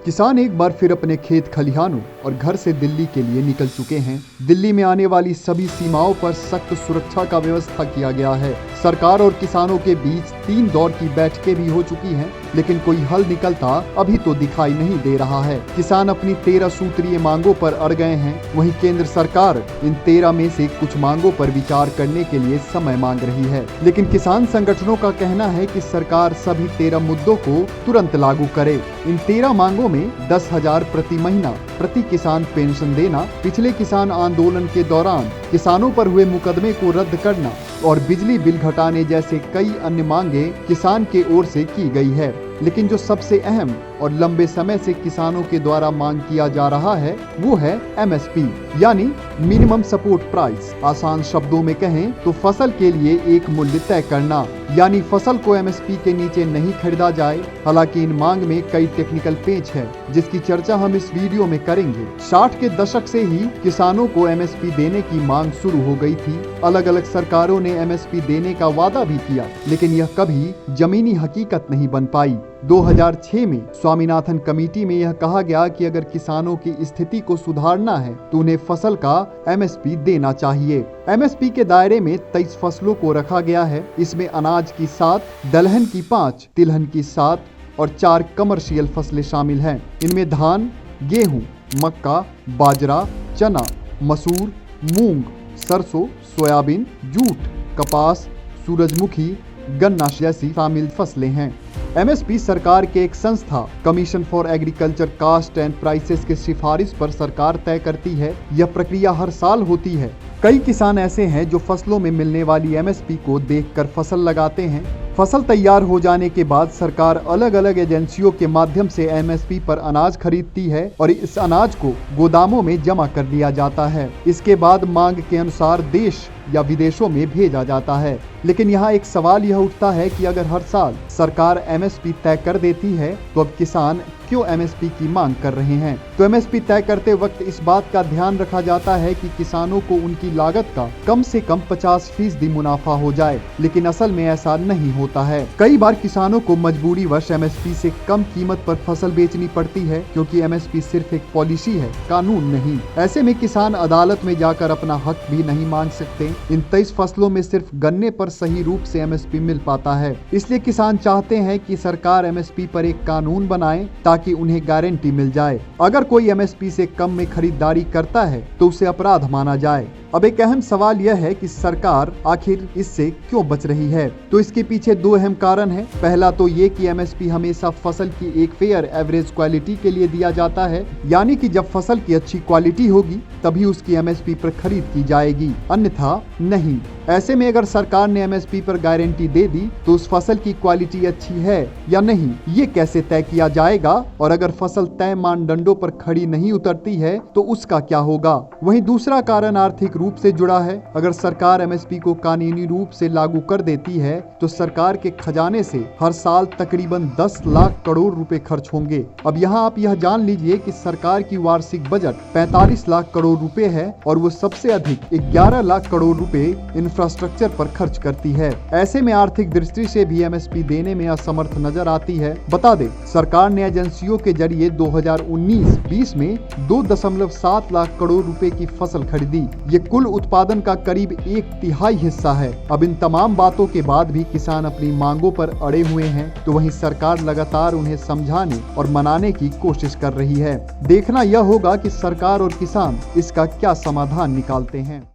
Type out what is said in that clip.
किसान एक बार फिर अपने खेत खलिहानों और घर से दिल्ली के लिए निकल चुके हैं। दिल्ली में आने वाली सभी सीमाओं पर सख्त सुरक्षा का व्यवस्था किया गया है। सरकार और किसानों के बीच 3 दौर की बैठकें भी हो चुकी हैं, लेकिन कोई हल निकलता अभी तो दिखाई नहीं दे रहा है। किसान अपनी 13 सूत्रीय मांगों पर अड़ गए हैं। वहीं केंद्र सरकार इन 13 में से कुछ मांगों पर विचार करने के लिए समय मांग रही है, लेकिन किसान संगठनों का कहना है कि सरकार सभी 13 मुद्दों को तुरंत लागू करे। इन 13 मांगों में 10,000 प्रति महीना प्रति किसान पेंशन देना, पिछले किसान आंदोलन के दौरान किसानों पर हुए मुकदमे को रद्द करना और बिजली बिल घटाने जैसे कई अन्य मांगे किसान के ओर से की गई है। लेकिन जो सबसे अहम और लंबे समय से किसानों के द्वारा मांग किया जा रहा है वो है MSP यानी मिनिमम सपोर्ट प्राइस। आसान शब्दों में कहें तो फसल के लिए एक मूल्य तय करना, यानी फसल को MSP के नीचे नहीं खरीदा जाए। हालांकि इन मांग में कई टेक्निकल पेच है, जिसकी चर्चा हम इस वीडियो में करेंगे। 60 के दशक से ही किसानों को MSP देने की मांग शुरू हो गई थी। अलग अलग सरकारों ने MSP देने का वादा भी किया, लेकिन यह कभी जमीनी हकीकत नहीं बन पाई। 2006 में स्वामीनाथन कमेटी में यह कहा गया कि अगर किसानों की स्थिति को सुधारना है तो उन्हें फसल का MSP देना चाहिए। MSP के दायरे में 23 फसलों को रखा गया है। इसमें अनाज की 7, दलहन की 5, तिलहन की 7 और 4 कमर्शियल फसलें शामिल हैं। इनमें धान, गेहूं, मक्का, बाजरा, चना, मसूर, मूंग, सरसों, सोयाबीन, जूट, कपास, सूरजमुखी, गन्ना जैसी शामिल फसलें हैं। MSP सरकार के एक संस्था commission for agriculture cost and prices की सिफारिश पर सरकार तय करती है। यह प्रक्रिया हर साल होती है। कई किसान ऐसे हैं जो फसलों में मिलने वाली MSP को देखकर फसल लगाते हैं। फसल तैयार हो जाने के बाद सरकार अलग अलग एजेंसियों के माध्यम से MSP पर अनाज खरीदती है और इस अनाज को गोदामों में जमा कर लिया जाता है। इसके बाद मांग के अनुसार देश या विदेशों में भेजा जाता है। लेकिन यहाँ एक सवाल यह उठता है कि अगर हर साल सरकार MSP तय कर देती है तो अब किसान क्यों MSP की मांग कर रहे हैं? तो MSP तय करते वक्त इस बात का ध्यान रखा जाता है कि किसानों को उनकी लागत का कम से कम 50% मुनाफा हो जाए, लेकिन असल में ऐसा नहीं होता है। कई बार किसानों को मजबूरीवश MSP से कम कीमत पर फसल बेचनी पड़ती है, क्योंकि MSP सिर्फ एक पॉलिसी है, कानून नहीं। ऐसे में किसान अदालत में जाकर अपना हक भी नहीं मांग सकते। इन 23 फसलों में सिर्फ गन्ने पर सही रूप से MSP मिल पाता है। इसलिए किसान चाहते हैं कि सरकार MSP पर एक कानून बनाए ताकि उन्हें गारंटी मिल जाए। अगर कोई MSP से कम में खरीदारी करता है तो उसे अपराध माना जाए। अब एक अहम सवाल यह है कि सरकार आखिर इससे क्यों बच रही है? तो इसके पीछे 2 अहम कारण हैं। पहला तो ये कि MSP हमेशा फसल की एक फेयर एवरेज क्वालिटी के लिए दिया जाता है, यानी कि जब फसल की अच्छी क्वालिटी होगी तभी उसकी MSP पर खरीद की जाएगी, अन्यथा नहीं। ऐसे में अगर सरकार ने MSP पर गारंटी दे दी तो उस फसल की क्वालिटी अच्छी है या नहीं, ये कैसे तय किया जाएगा? और अगर फसल तय मानदंडों पर खड़ी नहीं उतरती है तो उसका क्या होगा? वहीं दूसरा कारण आर्थिक रूप से जुड़ा है। अगर सरकार MSP को कानूनी रूप से लागू कर देती है तो सरकार के खजाने से हर साल तकरीबन 10 लाख करोड़ रुपए खर्च होंगे। अब यहाँ आप यह जान लीजिए कि सरकार की वार्षिक बजट 45 लाख करोड़ रुपए है और वो सबसे अधिक 11 लाख करोड़ रुपए इंफ्रास्ट्रक्चर पर खर्च करती है। ऐसे में आर्थिक दृष्टि से भी MSP देने में असमर्थ नजर आती है। बता दें, सरकार ने एजेंसियों के जरिए 2019-20 में 2.7 लाख करोड़ रुपए की फसल खरीदी। ये कुल उत्पादन का करीब 1/3 हिस्सा है। अब इन तमाम बातों के बाद भी किसान अपनी मांगों पर अड़े हुए हैं, तो वहीं सरकार लगातार उन्हें समझाने और मनाने की कोशिश कर रही है। देखना यह होगा कि सरकार और किसान इसका क्या समाधान निकालते हैं।